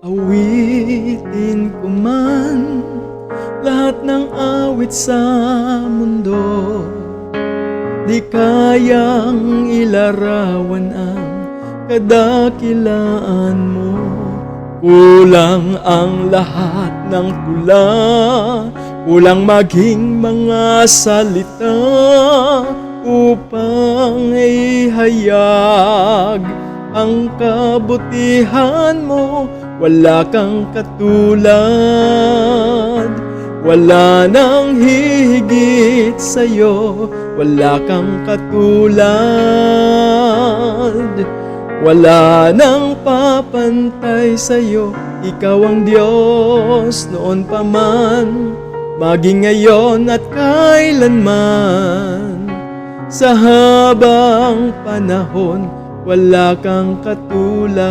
Awitin ko man lahat ng awit sa mundo, di kayang ilarawan ang kadakilaan mo. Kulang ang lahat ng tula, kulang maging mga salita upang ihayag ang kabutihan mo. Wala kang katulad, wala nang hihigit sa'yo. Wala kang katulad, wala nang papantay sa'yo. Ikaw ang Diyos noon pa man, maging ngayon at kailanman. Sa habang panahon, wala kang katulad.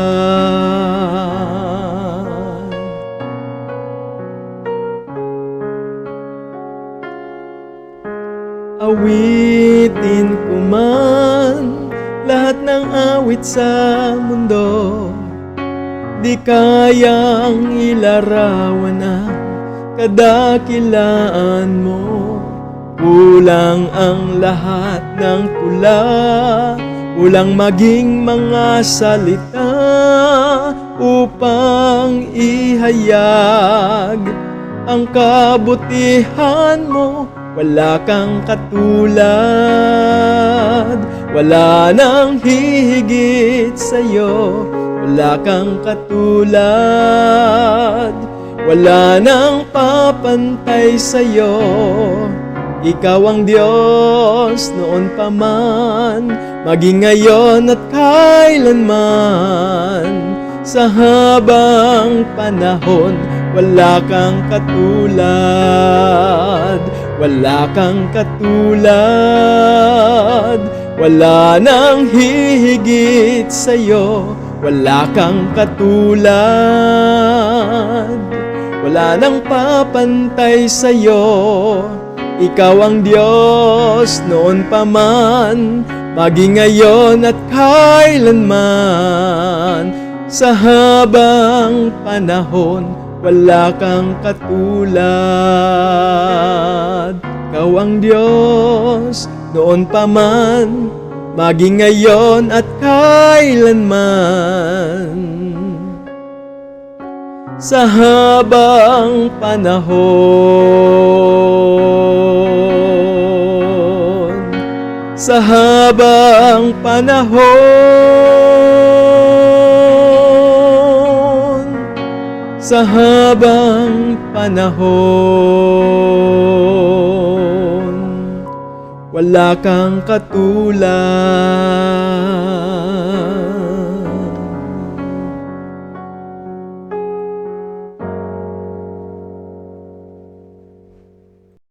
Awitin ko man lahat ng awit sa mundo, di kayang ilarawan ang kadakilaan mo. Kulang ang lahat ng tula, kulang maging mga salita upang ihayag ang kabutihan mo. Wala kang katulad, wala nang hihigit sa'yo. Wala kang katulad, wala nang papantay sa'yo. Ikaw ang Diyos noon pa man, maging ngayon at kailanman. Sa habang panahon, wala kang katulad. Wala kang katulad, wala nang hihigit sa'yo. Wala kang katulad, wala nang papantay sa'yo. Ikaw ang Diyos noon pa man, maging ngayon at kailanman. Sa habang panahon, wala kang katulad. Ikaw ang Diyos noon pa man, maging ngayon at kailanman. Sa habang panahon, sa habang panahon, sa habang panahon, wala kang katulad.